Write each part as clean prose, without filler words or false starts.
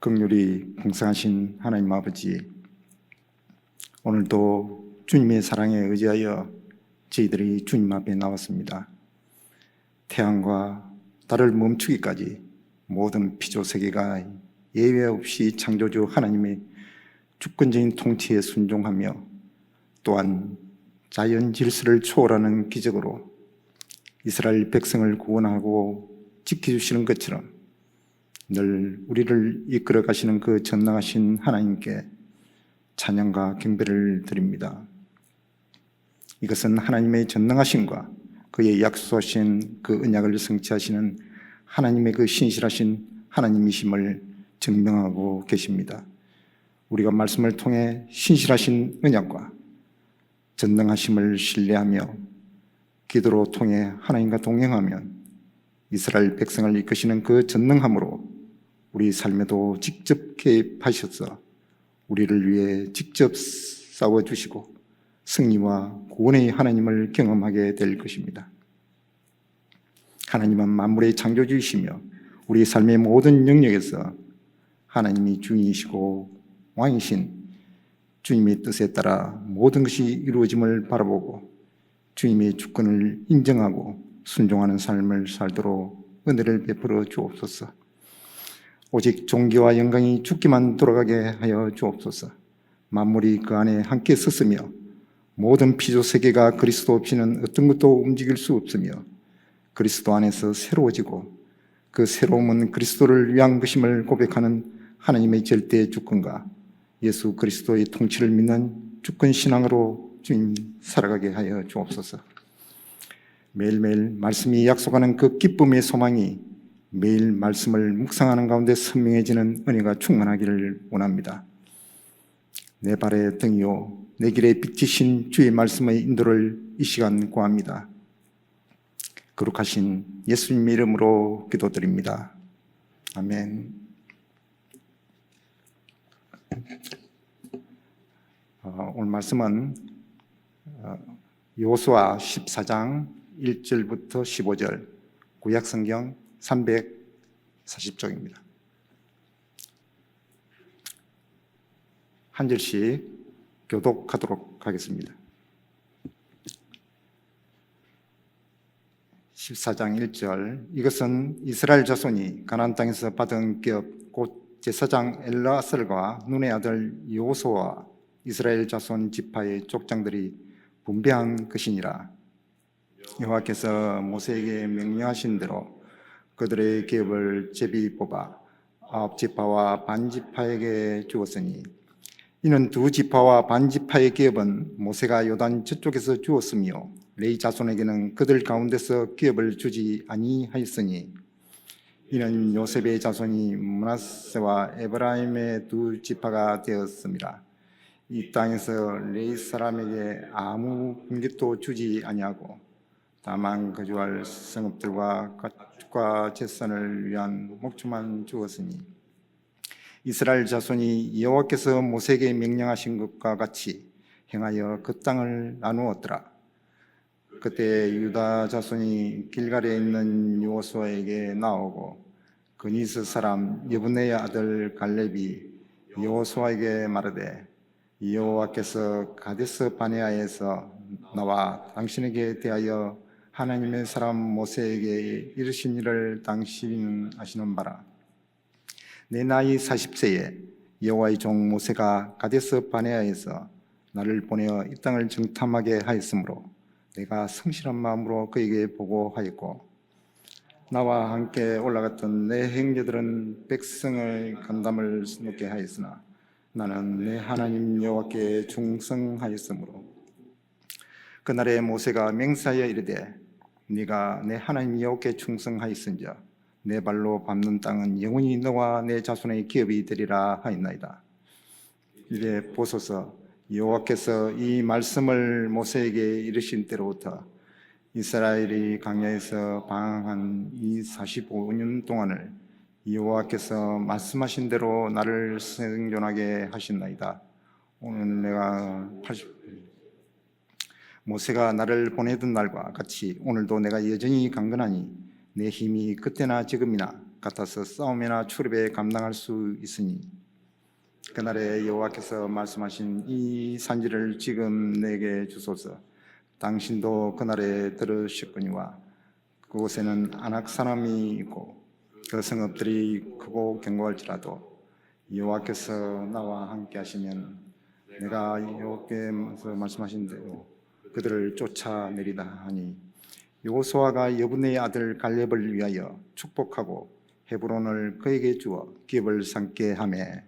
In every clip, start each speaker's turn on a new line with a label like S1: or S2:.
S1: 긍휼히 풍성하신 하나님 아버지, 오늘도 주님의 사랑에 의지하여 저희들이 주님 앞에 나왔습니다. 태양과 달을 멈추기까지 모든 피조세계가 예외 없이 창조주 하나님의 주권적인 통치에 순종하며 또한 자연 질서를 초월하는 기적으로 이스라엘 백성을 구원하고 지켜주시는 것처럼 늘 우리를 이끌어 가시는 그 전능하신 하나님께 찬양과 경배를 드립니다. 이것은 하나님의 전능하심과 그의 약속하신 그 언약을 성취하시는 하나님의 그 신실하신 하나님이심을 증명하고 계십니다. 우리가 말씀을 통해 신실하신 언약과 전능하심을 신뢰하며 기도로 통해 하나님과 동행하면 이스라엘 백성을 이끄시는 그 전능함으로 우리 삶에도 직접 개입하셔서 우리를 위해 직접 싸워주시고 승리와 구원의 하나님을 경험하게 될 것입니다. 하나님은 만물의 창조주이시며 우리 삶의 모든 영역에서 하나님이 주인이시고 왕이신 주님의 뜻에 따라 모든 것이 이루어짐을 바라보고 주님의 주권을 인정하고 순종하는 삶을 살도록 은혜를 베풀어 주옵소서. 오직 존귀와 영광이 주께만 돌아가게 하여 주옵소서. 만물이 그 안에 함께 섰으며 모든 피조세계가 그리스도 없이는 어떤 것도 움직일 수 없으며 그리스도 안에서 새로워지고 그 새로움은 그리스도를 위한 것임을 고백하는 하나님의 절대 주권과 예수 그리스도의 통치를 믿는 주권 신앙으로 주님 살아가게 하여 주옵소서. 매일매일 말씀이 약속하는 그 기쁨의 소망이 매일 말씀을 묵상하는 가운데 선명해지는 은혜가 충만하기를 원합니다. 내 발의 등이요 내 길의 빛이신 주의 말씀의 인도를 이 시간 구합니다. 거룩하신 예수님의 이름으로 기도드립니다. 아멘. 오늘 말씀은 여호수아 14장 1절부터 15절 구약성경 340쪽입니다. 한 절씩 교독하도록 하겠습니다. 14장 1절 이것은 이스라엘 자손이 가나안 땅에서 받은 기업 곧 제사장 엘르아살과 눈의 아들 여호수아와 이스라엘 자손 지파의 족장들이 분배한 것이니라. 여호와께서 모세에게 명령하신 대로 그들의 기업을 제비 뽑아 9지파와 반지파에게 주었으니 이는 2지파와 반지파의 기업은 모세가 요단 저쪽에서 주었으며 레위 자손에게는 그들 가운데서 기업을 주지 아니하였으니 이는 요셉의 자손이 므낫세와 에브라임의 2지파가 되었습니다. 이 땅에서 레위 사람에게 아무 분깃도 주지 아니하고 다만 거주할 성읍들과 가축과 제산을 위한 목초만 주었으니 이스라엘 자손이 여호와께서 모세에게 명령하신 것과 같이 행하여 그 땅을 나누었더라. 그때 유다 자손이 길갈에 있는 여호수아에게 나오고 그니스 사람 여분의 아들 갈렙이 여호수아에게 말하되 여호와께서 가데스 바네아에서 나와 당신에게 대하여 하나님의 사람 모세에게 이르신 일을 당신 아시는 바라. 내 나이 40세에 여호와의 종 모세가 가데스 바네아에서 나를 보내어 이 땅을 정탐하게 하였으므로 내가 성실한 마음으로 그에게 보고하였고 나와 함께 올라갔던 내 형제들은 백성의 간담을 놓게 하였으나 나는 내 하나님 여호와께 충성하였으므로 그날에 모세가 맹세하여 이르되 네가 내 하나님 여호와께 충성하였은즉 내 발로 밟는 땅은 영원히 너와 내 자손의 기업이 되리라 하였나이다. 이래 보소서 여호와께서 이 말씀을 모세에게 이르신 때로부터 이스라엘이 광야에서 방황한 이 45년 동안을 여호와께서 말씀하신 대로 나를 생존하게 하셨나이다. 오늘 내가 모세가 나를 보내던 날과 같이 오늘도 내가 여전히 강건하니 내 힘이 그때나 지금이나 같아서 싸움이나 출입에 감당할 수 있으니 그날에 여호와께서 말씀하신 이 산지를 지금 내게 주소서. 당신도 그날에 들으셨거니와 그곳에는 아낙 사람이 있고 그 성읍들이 크고 견고할지라도 여호와께서 나와 함께 하시면 내가 여호와께서 말씀하신 대로 그들을 쫓아내리다 하니 여호수아가 여분의 아들 갈렙을 위하여 축복하고 헤브론을 그에게 주어 기업을 삼게 하매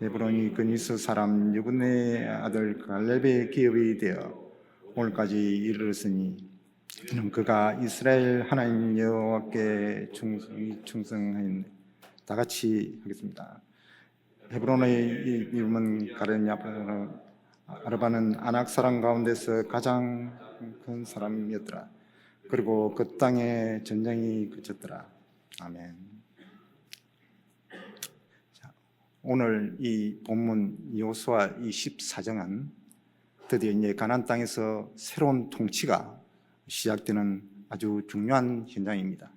S1: 헤브론이 그니스 사람 여분의 아들 갈렙의 기업이 되어 오늘까지 이르렀으니 이는 그가 이스라엘 하나님 여호와께 충성하였네. 다 같이 하겠습니다. 헤브론의 이름은 가르냐 아르바는 아낙 사람 가운데서 가장 큰 사람이었더라. 그리고 그 땅에 전쟁이 그쳤더라. 아멘. 자, 오늘 이 본문 여호수아 24장은 드디어 이제 가나안 땅에서 새로운 통치가 시작되는 아주 중요한 현장입니다.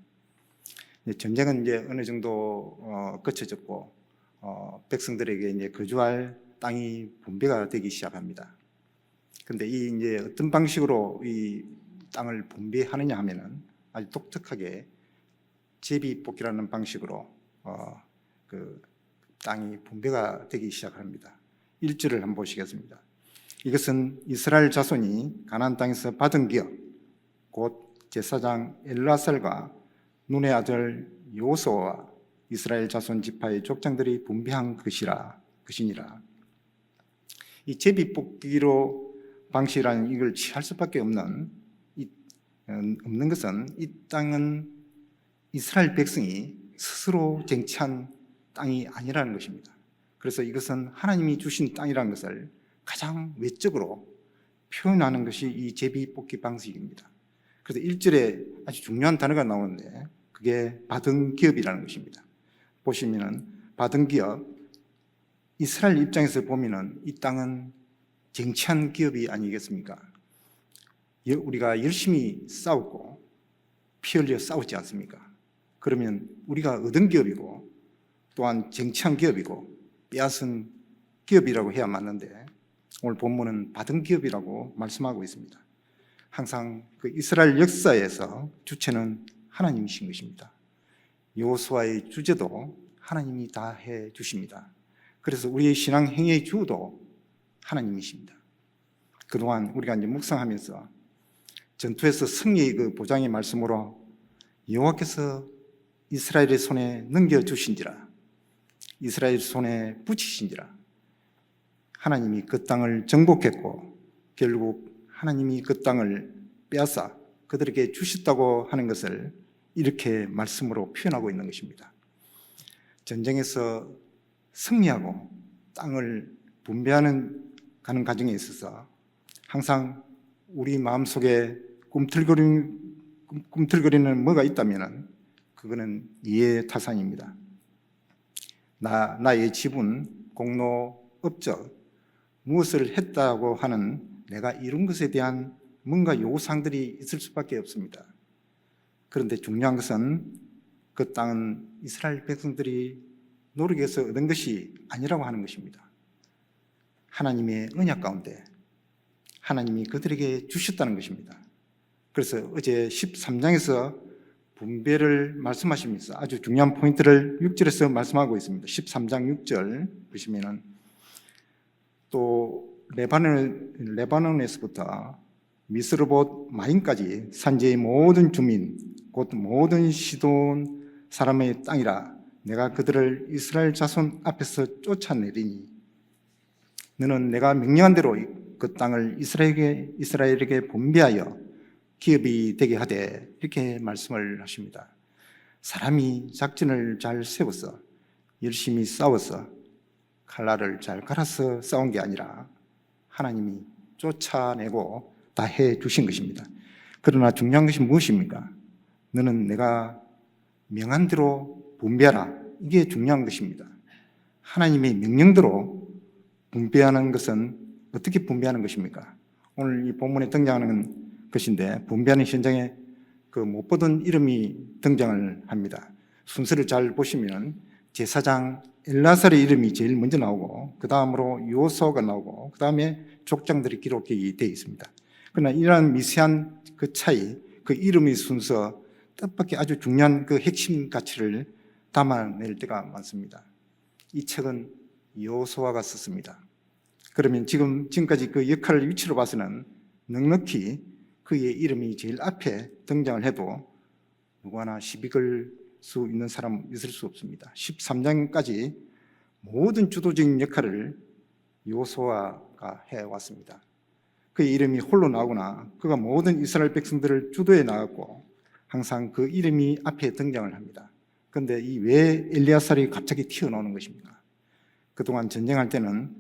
S1: 전쟁은 이제 어느 정도 거쳐졌고 백성들에게 이제 거주할 땅이 분배가 되기 시작합니다. 그런데 이 이제 어떤 방식으로 이 땅을 분배하느냐 하면은 아주 독특하게 제비뽑기라는 방식으로 그 땅이 분배가 되기 시작합니다. 1절을 한번 보시겠습니다. 이것은 이스라엘 자손이 가나안 땅에서 받은 기업 곧 제사장 엘르아살과 눈의 아들 여호수아와 이스라엘 자손 지파의 족장들이 분배한 것이니라. 이 제비뽑기로 방식이라는 이걸 취할 수밖에 없는 것은 이 땅은 이스라엘 백성이 스스로 쟁취한 땅이 아니라는 것입니다. 그래서 이것은 하나님이 주신 땅이라는 것을 가장 외적으로 표현하는 것이 이 제비뽑기 방식입니다. 그래서 1절에 아주 중요한 단어가 나오는데 그게 받은 기업이라는 것입니다. 보시면은 받은 기업, 이스라엘 입장에서 보면은 이 땅은 쟁취한 기업이 아니겠습니까? 우리가 열심히 싸웠고 피 흘려 싸웠지 않습니까? 그러면 우리가 얻은 기업이고 또한 쟁취한 기업이고 빼앗은 기업이라고 해야 맞는데 오늘 본문은 받은 기업이라고 말씀하고 있습니다. 항상 그 이스라엘 역사에서 주체는 하나님이신 것입니다. 여호수아의 주제도 하나님이 다 해 주십니다. 그래서 우리의 신앙 행위의 주도 하나님이십니다. 그동안 우리가 이제 묵상하면서 전투에서 승리의 그 보장의 말씀으로 여호와께서 이스라엘의 손에 넘겨주신지라, 이스라엘 손에 붙이신지라, 하나님이 그 땅을 정복했고 결국 하나님이 그 땅을 빼앗아 그들에게 주셨다고 하는 것을 이렇게 말씀으로 표현하고 있는 것입니다. 전쟁에서 승리하고 땅을 분배하는 가는 과정에 있어서 항상 우리 마음속에 꿈틀거리는 뭐가 있다면 그거는 이해타산입니다. 나의 지분, 공로, 업적, 무엇을 했다고 하는 내가 이룬 것에 대한 뭔가 요구사항들이 있을 수밖에 없습니다. 그런데 중요한 것은 그 땅은 이스라엘 백성들이 노력해서 얻은 것이 아니라고 하는 것입니다. 하나님의 언약 가운데 하나님이 그들에게 주셨다는 것입니다. 그래서 어제 13장에서 분배를 말씀하시면서 아주 중요한 포인트를 6절에서 말씀하고 있습니다. 13장 6절 보시면은 또 레바논에서부터 미스르봇 마임까지 산지의 모든 주민 곧 모든 시돈 사람의 땅이라 내가 그들을 이스라엘 자손 앞에서 쫓아내리니 너는 내가 명령한 대로 그 땅을 이스라엘에게 분배하여 기업이 되게 하되 이렇게 말씀을 하십니다. 사람이 작전을 잘 세워서 열심히 싸워서 칼날을 잘 갈아서 싸운 게 아니라 하나님이 쫓아내고 다 해주신 것입니다. 그러나 중요한 것이 무엇입니까? 너는 내가 명한 대로 분배하라. 이게 중요한 것입니다. 하나님의 명령대로 분배하는 것은 어떻게 분배하는 것입니까? 오늘 이 본문에 등장하는 것인데 분배하는 현장에 그 못 보던 이름이 등장을 합니다. 순서를 잘 보시면 제사장 엘라살의 이름이 제일 먼저 나오고 그 다음으로 요호수아가 나오고 그 다음에 족장들이 기록이 되어 있습니다. 그러나 이러한 미세한 그 차이, 그 이름의 순서 뜻밖의 아주 중요한 그 핵심 가치를 담아낼 때가 많습니다. 이 책은 여호수아가 썼습니다. 그러면 지금까지 그 역할을 위치로 봐서는 넉넉히 그의 이름이 제일 앞에 등장을 해도 누구 하나 시비 걸 수 있는 사람 있을 수 없습니다. 13장까지 모든 주도적인 역할을 여호수아가 해왔습니다. 그의 이름이 홀로 나오거나 그가 모든 이스라엘 백성들을 주도해 나갔고 항상 그 이름이 앞에 등장을 합니다. 그런데 이 왜 엘리야살이 갑자기 튀어나오는 것입니까? 그동안 전쟁할 때는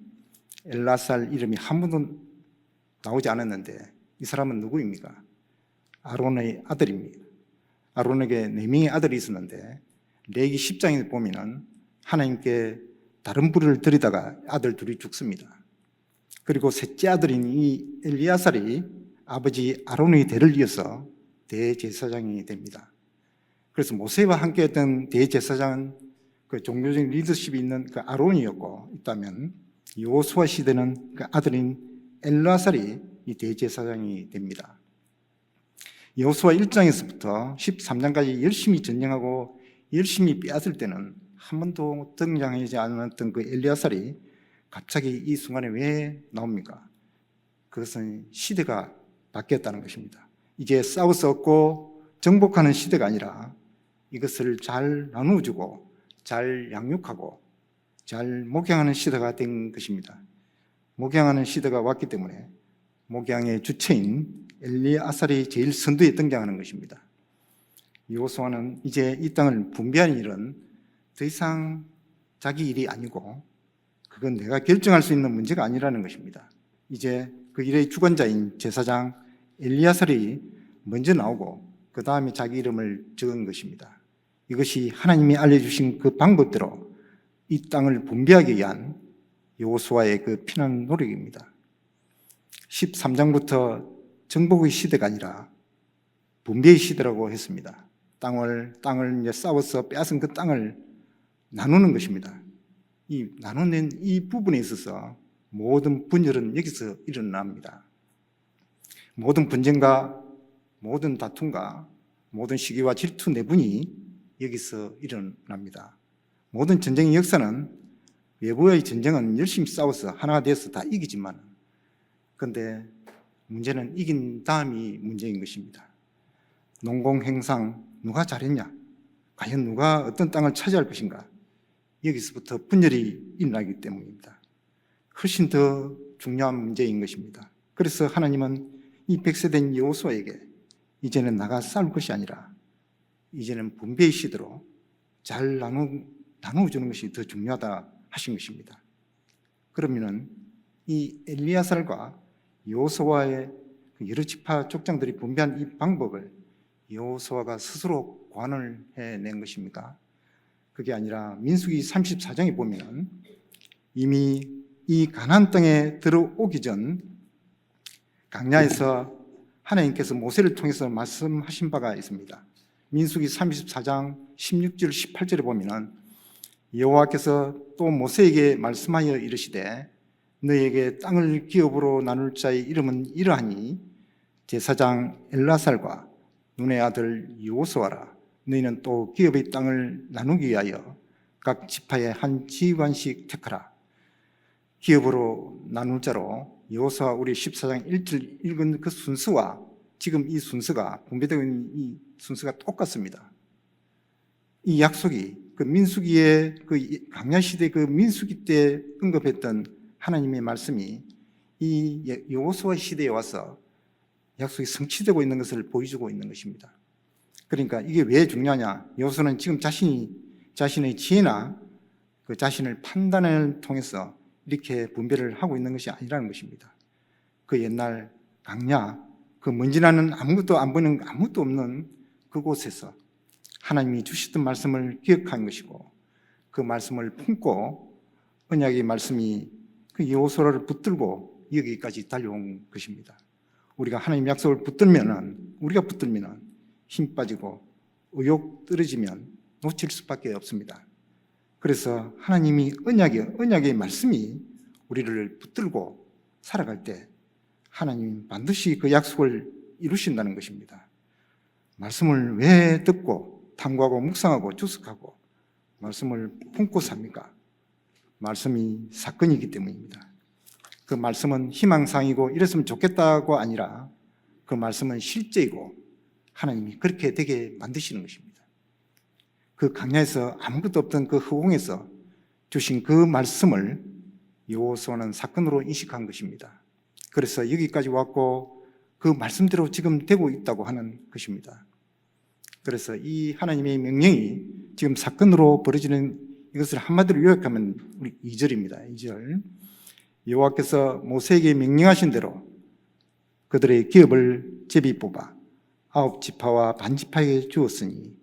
S1: 엘라살 이름이 한 번도 나오지 않았는데 이 사람은 누구입니까? 아론의 아들입니다. 아론에게 4명의 아들이 있었는데 레위기 10장에 보면 하나님께 다른 불을 들이다가 아들 둘이 죽습니다. 그리고 셋째 아들인 이 엘리야살이 아버지 아론의 대를 이어서 대제사장이 됩니다. 그래서 모세와 함께 했던 대제사장은 그 종교적인 리더십이 있는 그 아론이었고 있다면 여호수아 시대는 그 아들인 엘라살이 이 대제사장이 됩니다. 여호수아 1장에서부터 13장까지 열심히 전쟁하고 열심히 빼앗을 때는 한 번도 등장하지 않았던 그 엘리야살이 갑자기 이 순간에 왜 나옵니까? 그것은 시대가 바뀌었다는 것입니다. 이제 싸워서 얻고 정복하는 시대가 아니라 이것을 잘 나누어주고 잘 양육하고 잘 목양하는 시대가 된 것입니다. 목양하는 시대가 왔기 때문에 목양의 주체인 엘리야살이 제일 선두에 등장하는 것입니다. 여호수아는 이제 이 땅을 분배하는 일은 더 이상 자기 일이 아니고 그건 내가 결정할 수 있는 문제가 아니라는 것입니다. 이제 그 일의 주관자인 제사장 엘리야살이 먼저 나오고 그 다음에 자기 이름을 적은 것입니다. 이것이 하나님이 알려주신 그 방법대로 이 땅을 분배하기 위한 여호수아의 그 피난 노력입니다. 13장부터 정복의 시대가 아니라 분배의 시대라고 했습니다. 땅을 이제 싸워서 빼앗은 그 땅을 나누는 것입니다. 이 나눠낸 이 부분에 있어서 모든 분열은 여기서 일어납니다. 모든 분쟁과 모든 다툼과 모든 시기와 질투 내분이 여기서 일어납니다. 모든 전쟁의 역사는 외부의 전쟁은 열심히 싸워서 하나가 되어서 다 이기지만 그런데 문제는 이긴 다음이 문제인 것입니다. 농공행상 누가 잘했냐? 과연 누가 어떤 땅을 차지할 것인가? 여기서부터 분열이 일어나기 때문입니다. 훨씬 더 중요한 문제인 것입니다. 그래서 하나님은 이 100세된 여호수아에게 이제는 나가 싸울 것이 아니라 이제는 분배의 시대로 잘 나누어주는 것이 더 중요하다 하신 것입니다. 그러면은 이 엘리야살과 여호수아의 여러 지파 족장들이 분배한 이 방법을 여호수아가 스스로 고안을 해낸 것입니까? 그게 아니라 민수기 34장에 보면 이미 이 가나안 땅에 들어오기 전 강야에서 하나님께서 모세를 통해서 말씀하신 바가 있습니다. 민수기 34장 16절 18절에 보면 여호와께서 또 모세에게 말씀하여 이르시되 너에게 땅을 기업으로 나눌 자의 이름은 이러하니 제사장 엘라살과 눈의 아들 여호수아라. 너희는 또 기업의 땅을 나누기 위하여 각 지파의 한 지휘관씩 택하라. 기업으로 나눌 자로 여호수아 우리 14장 1절 읽은 그 순서와 지금 이 순서가 분배되고 있는 이 순서가 똑같습니다. 이 약속이 그 민수기의 그 강야 시대 그 민수기 때 언급했던 하나님의 말씀이 이 여호수아 시대에 와서 약속이 성취되고 있는 것을 보여주고 있는 것입니다. 그러니까 이게 왜 중요하냐? 여호수아는 지금 자신의 지혜나 그 자신을 판단을 통해서 이렇게 분배를 하고 있는 것이 아니라는 것입니다. 그 옛날 강야, 그 먼지나는 아무것도 안 보이는 아무것도 없는 그곳에서 하나님이 주셨던 말씀을 기억한 것이고 그 말씀을 품고 언약의 말씀이 그 여호수아를 붙들고 여기까지 달려온 것입니다. 우리가 하나님 약속을 우리가 붙들면은 힘 빠지고 의욕 떨어지면 놓칠 수밖에 없습니다. 그래서 하나님이 언약의 말씀이 우리를 붙들고 살아갈 때 하나님 반드시 그 약속을 이루신다는 것입니다. 말씀을 왜 듣고 탐구하고 묵상하고 주석하고 말씀을 품고 삽니까? 말씀이 사건이기 때문입니다. 그 말씀은 희망사항이고 이랬으면 좋겠다고 아니라 그 말씀은 실제이고 하나님이 그렇게 되게 만드시는 것입니다. 그 광야에서 아무것도 없던 그 허공에서 주신 그 말씀을 여호수아는 사건으로 인식한 것입니다. 그래서 여기까지 왔고 그 말씀대로 지금 되고 있다고 하는 것입니다. 그래서 이 하나님의 명령이 지금 사건으로 벌어지는 이것을 한마디로 요약하면 우리 2절입니다. 2절. 여호와께서 모세에게 명령하신 대로 그들의 기업을 제비 뽑아 9지파와 반지파에게 주었으니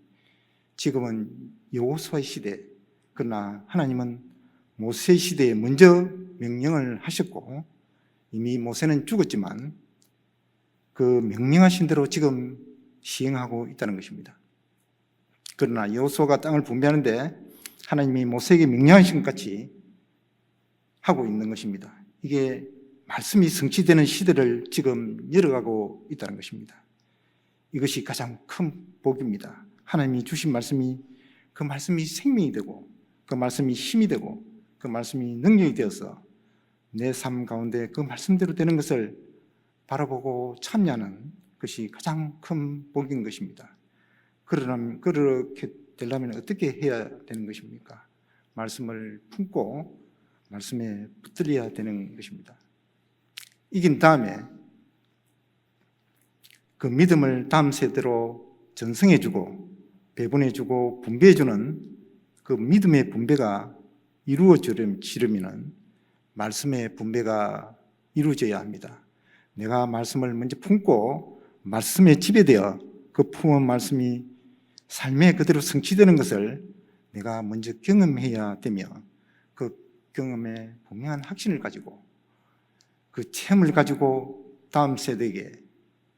S1: 지금은 여호수아의 시대, 그러나 하나님은 모세 시대에 먼저 명령을 하셨고 이미 모세는 죽었지만 그 명령하신 대로 지금 시행하고 있다는 것입니다. 그러나 여호수아가 땅을 분배하는데 하나님이 모세에게 명령하신 것 같이 하고 있는 것입니다. 이게 말씀이 성취되는 시대를 지금 열어가고 있다는 것입니다. 이것이 가장 큰 복입니다. 하나님이 주신 말씀이 그 말씀이 생명이 되고 그 말씀이 힘이 되고 그 말씀이 능력이 되어서 내 삶 가운데 그 말씀대로 되는 것을 바라보고 참여하는 것이 가장 큰 복인 것입니다. 그렇게 되려면 어떻게 해야 되는 것입니까? 말씀을 품고 말씀에 붙들려야 되는 것입니다. 이긴 다음에 그 믿음을 다음 세대로 전승해주고 배분해주고 분배해주는 그 믿음의 분배가 이루어지려면 말씀의 분배가 이루어져야 합니다. 내가 말씀을 먼저 품고 말씀에 지배되어 그 품은 말씀이 삶에 그대로 성취되는 것을 내가 먼저 경험해야 되며 그 경험에 분명한 확신을 가지고 그 체험을 가지고 다음 세대에게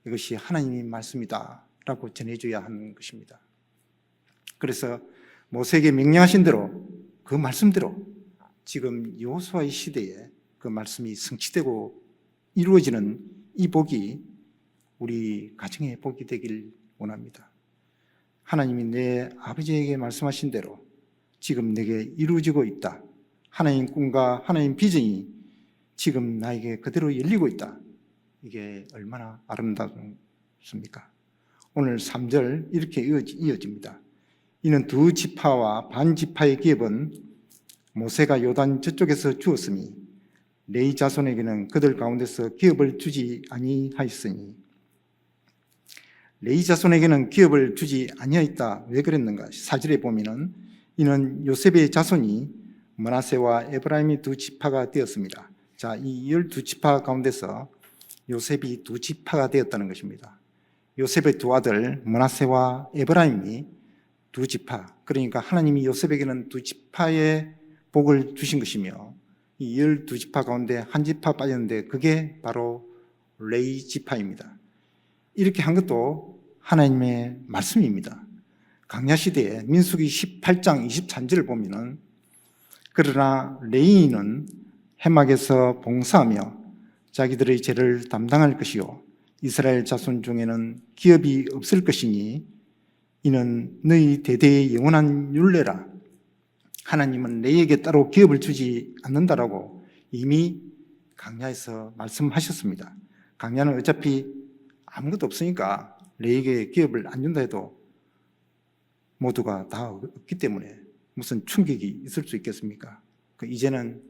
S1: 이것이 하나님의 말씀이다 라고 전해줘야 하는 것입니다. 그래서 모세에게 명령하신 대로 그 말씀대로 지금 여호수아의 시대에 그 말씀이 성취되고 이루어지는 이 복이 우리 가정의 복이 되길 원합니다. 하나님이 내 아버지에게 말씀하신 대로 지금 내게 이루어지고 있다. 하나님 꿈과 하나님 비전이 지금 나에게 그대로 열리고 있다. 이게 얼마나 아름답습니까? 오늘 3절 이렇게 이어집니다. 이는 두 지파와 반 지파의 기업은 모세가 요단 저쪽에서 주었으니 레위 자손에게는 그들 가운데서 기업을 주지 아니하였으니 레위 자손에게는 기업을 주지 아니하였다. 왜 그랬는가? 4절에 보면은 이는 요셉의 자손이 므낫세와 에브라임이 두 지파가 되었습니다. 자, 이 12지파 가운데서 요셉이 두 지파가 되었다는 것입니다. 요셉의 두 아들 므낫세와 에브라임이 두 지파, 그러니까 하나님이 요셉에게는 두 지파의 복을 주신 것이며 이 12지파 가운데 한 지파 빠졌는데 그게 바로 레위 지파입니다. 이렇게 한 것도 하나님의 말씀입니다. 광야시대에 민수기 18장 23절을 보면은 그러나 레위인은 해막에서 봉사하며 자기들의 죄를 담당할 것이요 이스라엘 자손 중에는 기업이 없을 것이니 이는 너희 대대의 영원한 율례라. 하나님은 너희에게 따로 기업을 주지 않는다라고 이미 광야에서 말씀하셨습니다. 광야는 어차피 아무것도 없으니까 너희에게 기업을 안 준다 해도 모두가 다 없기 때문에 무슨 충격이 있을 수 있겠습니까? 이제는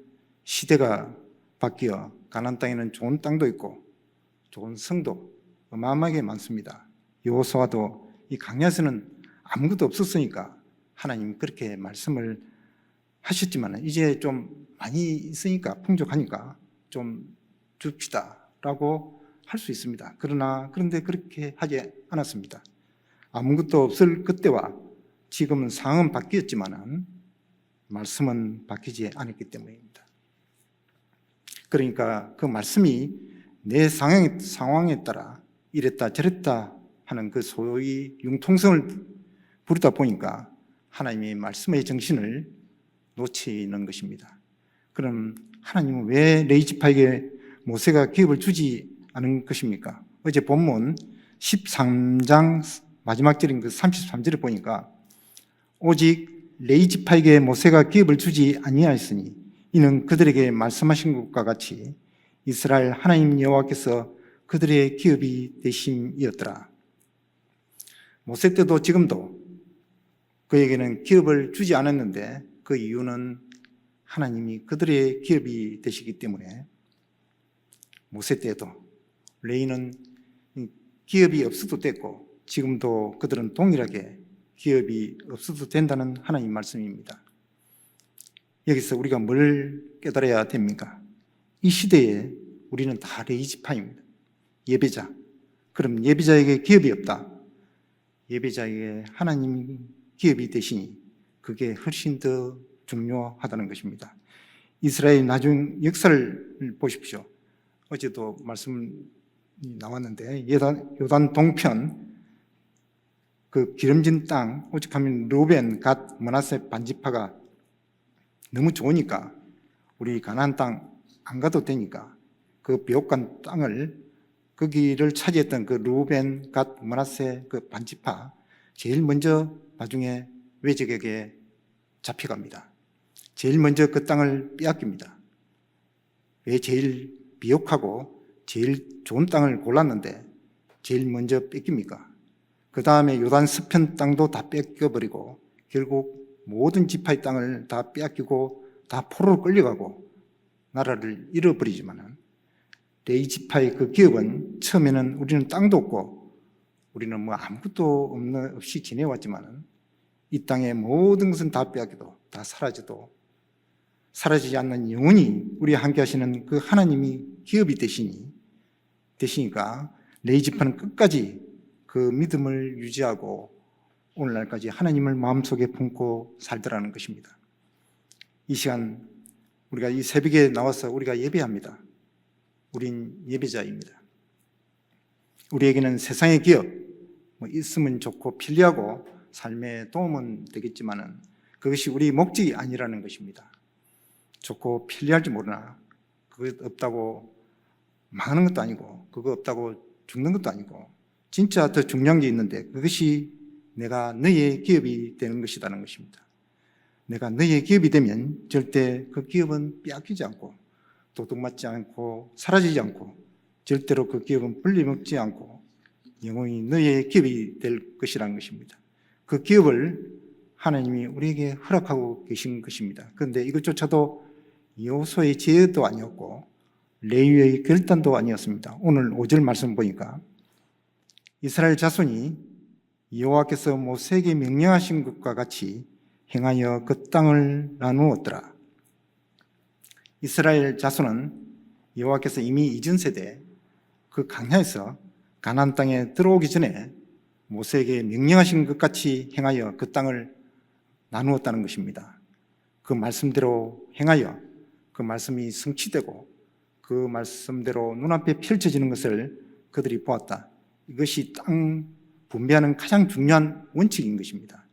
S1: 시대가 바뀌어 가나안 땅에는 좋은 땅도 있고 좋은 성도 어마어마하게 많습니다. 여호수아도 이 광야에서는 아무것도 없었으니까 하나님 그렇게 말씀을 하셨지만 이제 좀 많이 있으니까 풍족하니까 좀 줍시다라고 할 수 있습니다. 그런데 그렇게 하지 않았습니다. 아무것도 없을 그때와 지금은 상황은 바뀌었지만 말씀은 바뀌지 않았기 때문입니다. 그러니까 그 말씀이 내 상황에 따라 이랬다 저랬다 하는 그 소위 융통성을 부르다 보니까 하나님의 말씀의 정신을 놓치는 것입니다. 그럼 하나님은 왜 레위지파에게 모세가 기업을 주지 않은 것입니까? 어제 본문 13장 마지막 절인 그 33절에 보니까 오직 레위지파에게 모세가 기업을 주지 아니하였으니 이는 그들에게 말씀하신 것과 같이 이스라엘 하나님 여호와께서 그들의 기업이 되심이었더라. 모세 때도 지금도 그에게는 기업을 주지 않았는데 그 이유는 하나님이 그들의 기업이 되시기 때문에 모세 때도 레위는 기업이 없어도 됐고 지금도 그들은 동일하게 기업이 없어도 된다는 하나님 말씀입니다. 여기서 우리가 뭘 깨달아야 됩니까? 이 시대에 우리는 다 레위지파입니다. 예배자. 그럼 예배자에게 기업이 없다. 예배자에게 하나님 기업이 되시니 그게 훨씬 더 중요하다는 것입니다. 이스라엘 나중 역사를 보십시오. 어제도 말씀 나왔는데 요단 동편 그 기름진 땅 오직하면 르우벤, 갓, 므낫세 반지파가 너무 좋으니까 우리 가나안 땅 안 가도 되니까 그 비옥한 땅을 거기를 차지했던 그 르우벤, 갓, 므낫세 그 반지파 제일 먼저 나중에 외적에게 잡혀갑니다. 제일 먼저 그 땅을 빼앗깁니다. 왜 제일 비옥하고 제일 좋은 땅을 골랐는데 제일 먼저 뺏깁니까? 그 다음에 요단 서편 땅도 다 뺏겨버리고 결국 모든 지파의 땅을 다 빼앗기고 다 포로로 끌려가고 나라를 잃어버리지만은 레위 지파의 그 기업은 처음에는 우리는 땅도 없고 우리는 뭐 아무것도 없이 지내왔지만은 이 땅의 모든 것은 다 빼앗겨도 다 사라져도 사라지지 않는 영원히 우리와 함께 하시는 그 하나님이 기업이 되시니까 레위 지파는 끝까지 그 믿음을 유지하고 오늘날까지 하나님을 마음속에 품고 살더라는 것입니다. 이 시간 우리가 이 새벽에 나와서 우리가 예배합니다. 우린 예배자입니다. 우리에게는 세상의 기업 뭐 있으면 좋고 편리하고 삶에 도움은 되겠지만은 그것이 우리 목적이 아니라는 것입니다. 좋고 편리할지 모르나 그것 없다고 망하는 것도 아니고 그거 없다고 죽는 것도 아니고 진짜 더 중요한 게 있는데 그것이 내가 너의 기업이 되는 것이라는 것입니다. 내가 너의 기업이 되면 절대 그 기업은 빼앗기지 않고 도둑맞지 않고 사라지지 않고 절대로 그 기업은 불리먹지 않고 영원히 너의 기업이 될 것이라는 것입니다. 그 기업을 하나님이 우리에게 허락하고 계신 것입니다. 그런데 이것조차도 여호수아의 제의도 아니었고 레위의 결단도 아니었습니다. 오늘 5절 말씀 보니까 이스라엘 자손이 여호와께서 모세에게 명령하신 것과 같이 행하여 그 땅을 나누었더라. 이스라엘 자손은 여호와께서 이미 이전 세대 그 광야에서 가나안 땅에 들어오기 전에 모세에게 명령하신 것 같이 행하여 그 땅을 나누었다는 것입니다. 그 말씀대로 행하여 그 말씀이 성취되고 그 말씀대로 눈앞에 펼쳐지는 것을 그들이 보았다. 이것이 땅 분배하는 가장 중요한 원칙인 것입니다.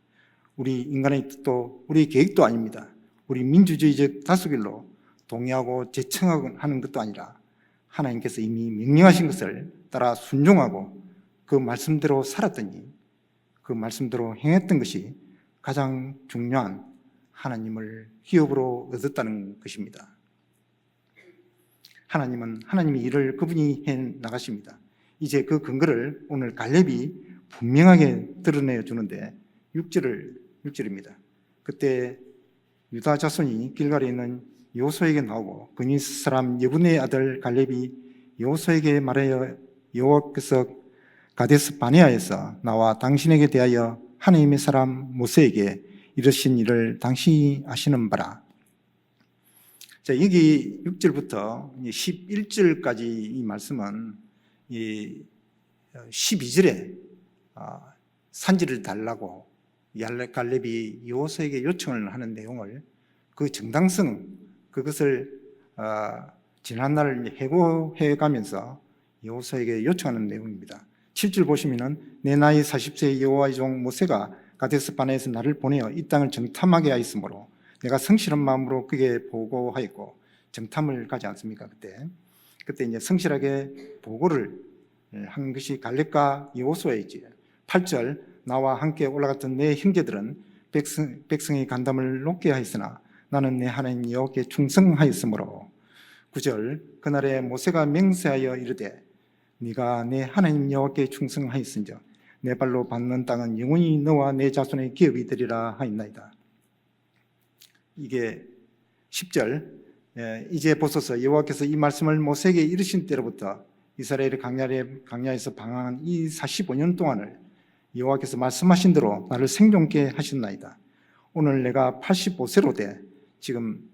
S1: 우리 인간의 뜻도 우리 계획도 아닙니다. 우리 민주주의적 다수결로 동의하고 제청하는 것도 아니라 하나님께서 이미 명령하신 것을 따라 순종하고 그 말씀대로 살았더니 그 말씀대로 행했던 것이 가장 중요한 하나님을 기업으로 얻었다는 것입니다. 하나님은 하나님의 일을 그분이 해 나가십니다. 이제 그 근거를 오늘 갈렙이 분명하게 드러내 주는데 6절입니다. 그때 유다 자손이 길갈에 있는 여호수아에게 나오고 그니스 사람 여분의 아들 갈렙이 여호수아에게 말하여 여호와께서 가데스 바네아에서 나와 당신에게 대하여 하나님의 사람 모세에게 이르신 일을 당신이 아시는 바라. 자, 여기 6절부터 11절까지 이 말씀은 12절에 산지를 달라고 갈렙이 여호수아에게 요청을 하는 내용을 그 정당성 그것을 지난날 해고해 가면서 여호수아에게 요청하는 내용입니다. 7절 보시면은 내 나이 40세의 여호와의 종 모세가 가데스 바네에서 나를 보내어 이 땅을 정탐하게 하였으므로 내가 성실한 마음으로 그게 보고하였고, 정탐을 가지 않습니까? 그때 이제 성실하게 보고를 한 것이 갈렙과 여호수아이지. 8절 나와 함께 올라갔던 내 형제들은 백성의 간담을 높게 하였으나 나는 내 하나님 여호와께 충성하였으므로. 9절 그날에 모세가 맹세하여 이르되 네가 내 하나님 여호와께 충성하였은즉 내 발로 밟는 땅은 영원히 너와 내 자손의 기업이 되리라 하였나이다. 이게 10절 이제 보소서 여호와께서 이 말씀을 모세에게 이르신 때로부터 이스라엘의 광야에서 방황한 이 45년 동안을 여호와께서 말씀하신 대로 나를 생존케 하셨나이다. 오늘 내가 85세로 돼 지금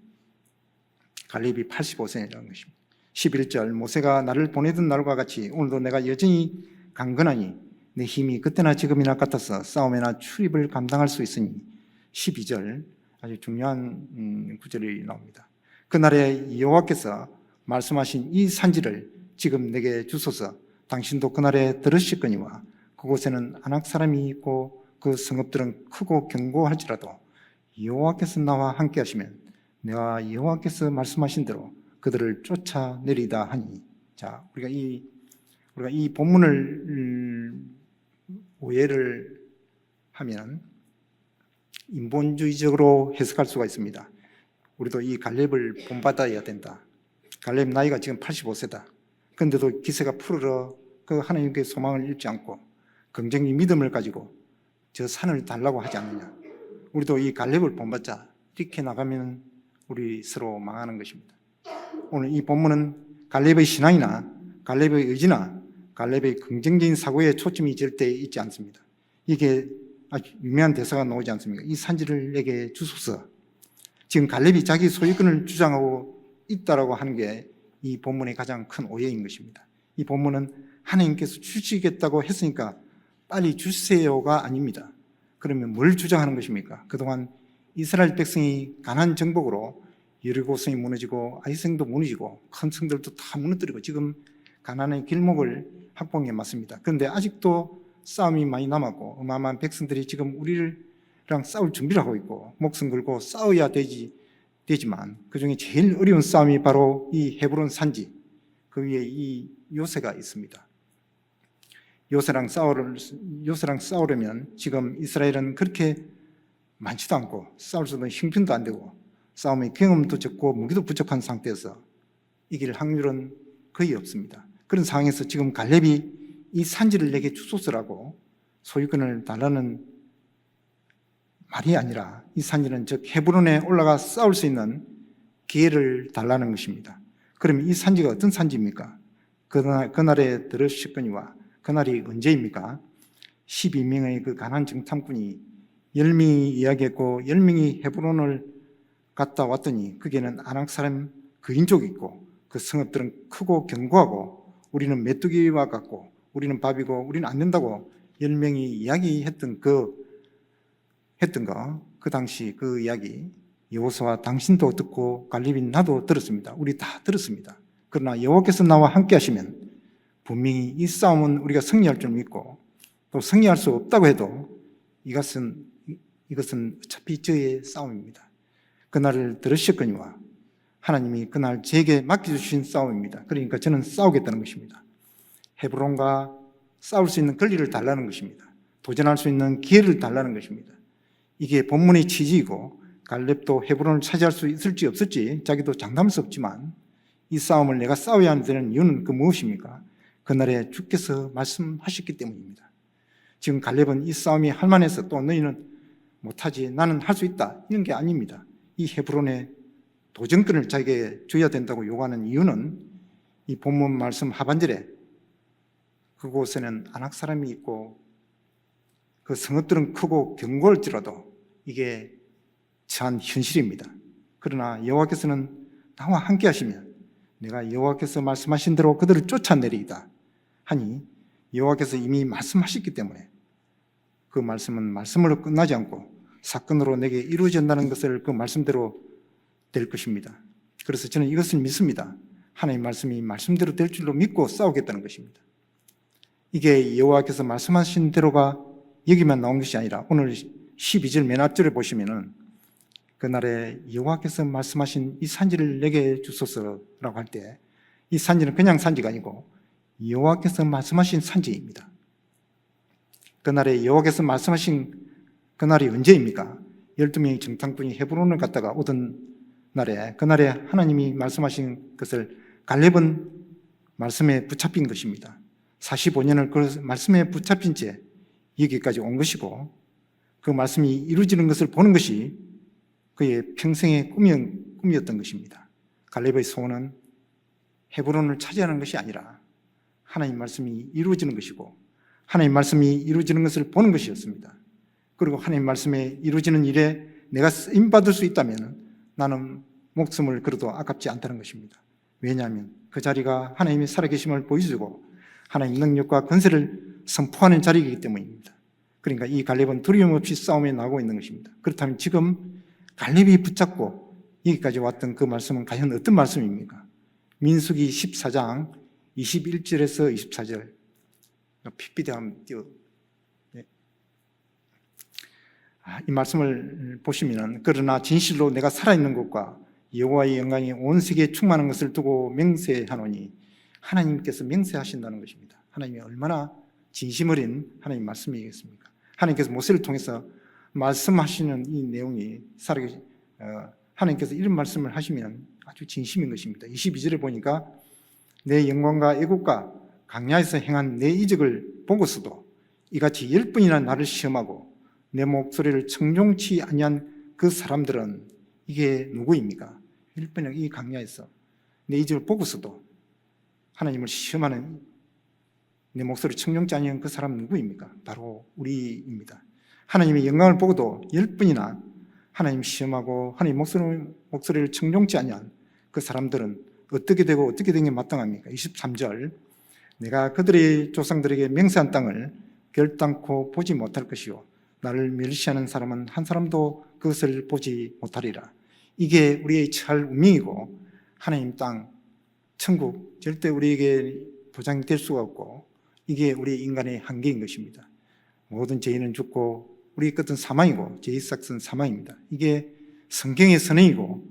S1: 갈렙이 85세라는 것입니다. 11절 모세가 나를 보내던 날과 같이 오늘도 내가 여전히 강건하니 내 힘이 그때나 지금이나 같아서 싸움에나 출입을 감당할 수 있으니. 12절 아주 중요한 구절이 나옵니다. 그날에 여호와께서 말씀하신 이 산지를 지금 내게 주소서. 당신도 그날에 들으셨거니와 그곳에는 아낙 사람이 있고 그 성읍들은 크고 견고할지라도 여호와께서 나와 함께 하시면 내가 여호와께서 말씀하신 대로 그들을 쫓아내리다 하니. 자, 우리가 이 본문을 오해를 하면 인본주의적으로 해석할 수가 있습니다. 우리도 이 갈렙을 본받아야 된다. 갈렙 나이가 지금 85세다. 그런데도 기세가 푸르러 그 하나님께 소망을 잃지 않고 긍정의 믿음을 가지고 저 산을 달라고 하지 않느냐. 우리도 이 갈렙을 본받자. 이렇게 나가면 우리 서로 망하는 것입니다. 오늘 이 본문은 갈렙의 신앙이나 갈렙의 의지나 갈렙의 긍정적인 사고에 초점이 절대 있지 않습니다. 이게 아주 유명한 대사가 나오지 않습니까? 이 산지를 내게 주소서. 지금 갈렙이 자기 소유권을 주장하고 있다라고 하는 게 이 본문의 가장 큰 오해인 것입니다. 이 본문은 하나님께서 주시겠다고 했으니까 빨리 주세요가 아닙니다. 그러면 뭘 주장하는 것입니까? 그동안 이스라엘 백성이 가나안 정복으로 여리고성이 무너지고 아이성도 무너지고 큰 성들도 다 무너뜨리고 지금 가나안의 길목을 확보해 맞습니다. 그런데 아직도 싸움이 많이 남았고 어마어마한 백성들이 지금 우리랑 싸울 준비를 하고 있고 목숨 걸고 싸워야 되지만 그중에 제일 어려운 싸움이 바로 이 헤브론 산지, 그 위에 이 요새가 있습니다. 요새랑 싸우려면 지금 이스라엘은 그렇게 많지도 않고 싸울 수 있는 형편도 안 되고 싸움의 경험도 적고 무기도 부족한 상태에서 이길 확률은 거의 없습니다. 그런 상황에서 지금 갈렙이 이 산지를 내게 주소서라고 소유권을 달라는 말이 아니라 이 산지는 즉 헤브론에 올라가 싸울 수 있는 기회를 달라는 것입니다. 그러면 이 산지가 어떤 산지입니까? 그날에 들으셨거니와 그날이 언제입니까? 12명의 그 가나안 정탐꾼이 10명이 이야기했고 10명이 헤브론을 갔다 왔더니 거기에는 아낙 사람 그인족이 있고 그 성읍들은 크고 견고하고 우리는 메뚜기와 같고 우리는 밥이고 우리는 안 된다고 10명이 이야기했던 그 당시 그 이야기 여호수아 당신도 듣고 갈렙이 나도 들었습니다. 우리 다 들었습니다. 그러나 여호와께서 나와 함께 하시면 분명히 이 싸움은 우리가 승리할 줄 믿고 또 승리할 수 없다고 해도 이것은 어차피 저의 싸움입니다. 그날을 들으셨거니와 하나님이 그날 제게 맡겨주신 싸움입니다. 그러니까 저는 싸우겠다는 것입니다. 헤브론과 싸울 수 있는 권리를 달라는 것입니다. 도전할 수 있는 기회를 달라는 것입니다. 이게 본문의 취지이고 갈렙도 헤브론을 차지할 수 있을지 없을지 자기도 장담할 수 없지만 이 싸움을 내가 싸워야 되는 이유는 그 무엇입니까? 그날에 주께서 말씀하셨기 때문입니다. 지금 갈렙은 이 싸움이 할 만해서 또 너희는 못하지 나는 할 수 있다 이런 게 아닙니다. 이 헤브론의 도전권을 자기에게 줘야 된다고 요구하는 이유는 이 본문 말씀 하반절에 그곳에는 아낙 사람이 있고 그 성읍들은 크고 견고할지라도 이게 처한 현실입니다. 그러나 여호와께서는 나와 함께 하시면 내가 여호와께서 말씀하신 대로 그들을 쫓아내리이다 하니 여호와께서 이미 말씀하셨기 때문에 그 말씀은 말씀으로 끝나지 않고 사건으로 내게 이루어진다는 것을 그 말씀대로 될 것입니다. 그래서 저는 이것을 믿습니다. 하나님 말씀이 말씀대로 될 줄로 믿고 싸우겠다는 것입니다. 이게 여호와께서 말씀하신 대로가 여기만 나온 것이 아니라 오늘 12절 맨 앞줄에 보시면은 그날에 여호와께서 말씀하신 이 산지를 내게 주소서라고 할 때 이 산지는 그냥 산지가 아니고 여호와께서 말씀하신 산지입니다. 그날에 여호와께서 말씀하신 그날이 언제입니까? 12명의 정탐꾼이 헤브론을 갔다가 오던 날에 그날에 하나님이 말씀하신 것을 갈렙은 말씀에 붙잡힌 것입니다. 45년을 그 말씀에 붙잡힌 채 여기까지 온 것이고 그 말씀이 이루어지는 것을 보는 것이 그의 평생의 꿈이었던 것입니다. 갈렙의 소원은 헤브론을 차지하는 것이 아니라 하나님 말씀이 이루어지는 것이고 하나님 말씀이 이루어지는 것을 보는 것이었습니다. 그리고 하나님 말씀에 이루어지는 일에 내가 쓰임받을 수 있다면 나는 목숨을 걸어도 아깝지 않다는 것입니다. 왜냐하면 그 자리가 하나님의 살아계심을 보여주고 하나님의 능력과 권세를 선포하는 자리이기 때문입니다. 그러니까 이 갈렙은 두려움 없이 싸움에 나가고 있는 것입니다. 그렇다면 지금 갈렙이 붙잡고 여기까지 왔던 그 말씀은 과연 어떤 말씀입니까? 민수기 14장 21절에서 24절 PPT 한번 띄워. 이 말씀을 보시면 그러나 진실로 내가 살아있는 것과 여호와의 영광이 온 세계에 충만한 것을 두고 맹세하노니 하나님께서 맹세하신다는 것입니다. 하나님이 얼마나 진심 어린 하나님 말씀이겠습니까? 하나님께서 모세를 통해서 말씀하시는 이 내용이 하나님께서 이런 말씀을 하시면 아주 진심인 것입니다. 22절에 보니까 내 영광과 애국과 광야에서 행한 내 이적을 보고서도 이같이 10번이나 나를 시험하고 내 목소리를 청종치 아니한 그 사람들은 이게 누구입니까? 10번이나 이 광야에서 내 이적을 보고서도 하나님을 시험하는 내 목소리를 청종치 아니한 그 사람은 누구입니까? 바로 우리입니다. 하나님의 영광을 보고도 10번이나 하나님 시험하고 하나님 목소리를 청종치 아니한 그 사람들은 어떻게 되고 어떻게 된 게 마땅합니까? 23절 내가 그들의 조상들에게 맹세한 땅을 결단코 보지 못할 것이요 나를 멸시하는 사람은 한 사람도 그것을 보지 못하리라. 이게 우리의 처할 운명이고 하나님 땅, 천국 절대 우리에게 보장될 수가 없고 이게 우리 인간의 한계인 것입니다. 모든 죄인은 죽고 우리 끝은 사망이고 죄의 삭은 사망입니다. 이게 성경의 선행이고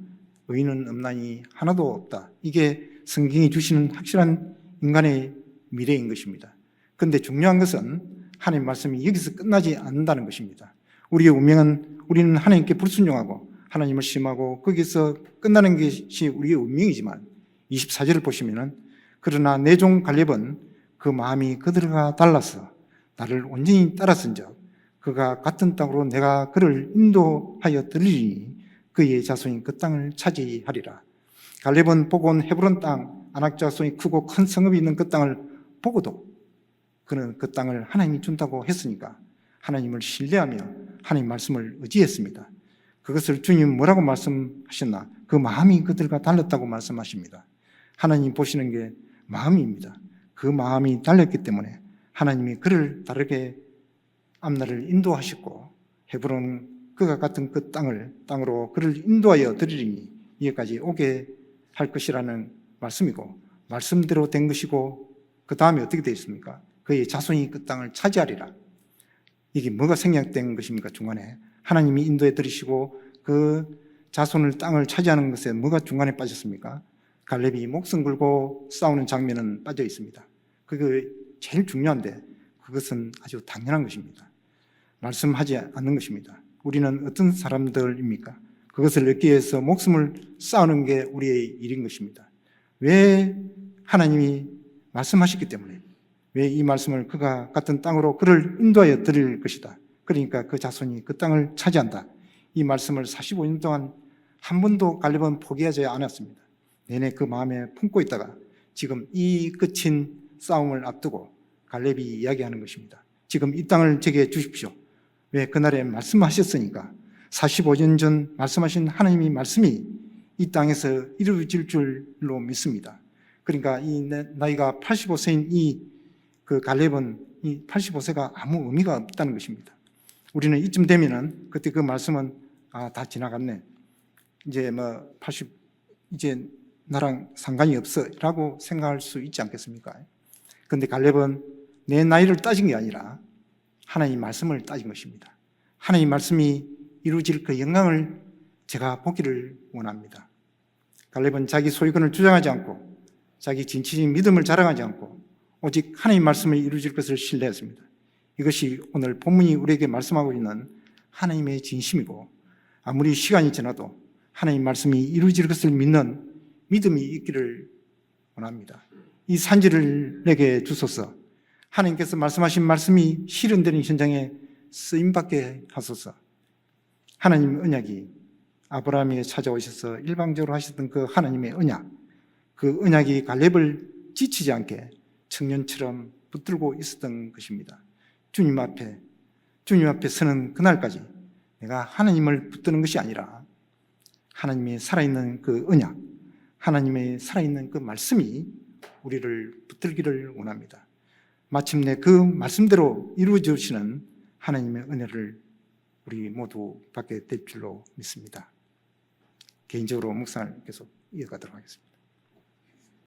S1: 의인은 없나니 하나도 없다. 이게 성경이 주시는 확실한 인간의 미래인 것입니다. 그런데 중요한 것은 하나님 말씀이 여기서 끝나지 않는다는 것입니다. 우리의 운명은 우리는 하나님께 불순종하고 하나님을 시험하고 거기서 끝나는 것이 우리의 운명이지만 24절을 보시면은 그러나 내 종 갈렙은 그 마음이 그들과 달라서 나를 온전히 따랐은즉 그가 같은 땅으로 내가 그를 인도하여 들리니 그의 자손이 그 땅을 차지하리라. 갈렙은 보고 온 헤브론 땅 아낙 자손이 크고 큰 성읍이 있는 그 땅을 보고도 그는 그 땅을 하나님이 준다고 했으니까 하나님을 신뢰하며 하나님 말씀을 의지했습니다. 그것을 주님 뭐라고 말씀하셨나? 그 마음이 그들과 달랐다고 말씀하십니다. 하나님 보시는 게 마음입니다. 그 마음이 달렸기 때문에 하나님이 그를 다르게 앞날을 인도하셨고 헤브론 그가 같은 그 땅으로 그를 인도하여 드리리니 이에까지 오게 할 것이라는 말씀이고 말씀대로 된 것이고 그 다음에 어떻게 되어 있습니까? 그의 자손이 그 땅을 차지하리라. 이게 뭐가 생략된 것입니까? 중간에 하나님이 인도해 드리시고 그 자손을 땅을 차지하는 것에 뭐가 중간에 빠졌습니까? 갈렙이 목숨 걸고 싸우는 장면은 빠져 있습니다. 그게 제일 중요한데 그것은 아주 당연한 것입니다. 말씀하지 않는 것입니다. 우리는 어떤 사람들입니까? 그것을 얻기 위해서 목숨을 싸우는 게 우리의 일인 것입니다. 왜 하나님이 말씀하셨기 때문에 왜 이 말씀을 그가 같은 땅으로 그를 인도하여 드릴 것이다. 그러니까 그 자손이 그 땅을 차지한다. 이 말씀을 45년 동안 한 번도 갈렙은 포기하지 않았습니다. 내내 그 마음에 품고 있다가 지금 이 끝인 싸움을 앞두고 갈렙이 이야기하는 것입니다. 지금 이 땅을 제게 주십시오. 왜? 그날에 말씀하셨으니까 45년 전 말씀하신 하나님의 말씀이 이 땅에서 이루어질 줄로 믿습니다. 그러니까 이 나이가 85세인 그 갈렙은 이 85세가 아무 의미가 없다는 것입니다. 우리는 이쯤 되면은 그때 그 말씀은 다 지나갔네. 이제 이제 나랑 상관이 없어라고 생각할 수 있지 않겠습니까? 그런데 갈렙은 내 나이를 따진 게 아니라 하나님 말씀을 따진 것입니다. 하나님 말씀이 이루어질 그 영광을 제가 보기를 원합니다. 갈렙은 자기 소유권을 주장하지 않고 자기 진취적인 믿음을 자랑하지 않고 오직 하나님 말씀이 이루어질 것을 신뢰했습니다. 이것이 오늘 본문이 우리에게 말씀하고 있는 하나님의 진심이고, 아무리 시간이 지나도 하나님 말씀이 이루어질 것을 믿는 믿음이 있기를 원합니다. 이 산지를 내게 주소서. 하나님께서 말씀하신 말씀이 실현되는 현장에 쓰임받게 하소서. 하나님 언약이 아브라함에게 찾아오셔서 일방적으로 하셨던 그 하나님의 언약, 그 언약이 갈렙을 지치지 않게 청년처럼 붙들고 있었던 것입니다. 주님 앞에 서는 그날까지 내가 하나님을 붙드는 것이 아니라 하나님의 살아있는 그 언약, 하나님의 살아있는 그 말씀이 우리를 붙들기를 원합니다. 마침내 그 말씀대로 이루어져 주시는 하나님의 은혜를 우리 모두 받게 될 줄로 믿습니다. 개인적으로 묵상을 계속 이어가도록 하겠습니다.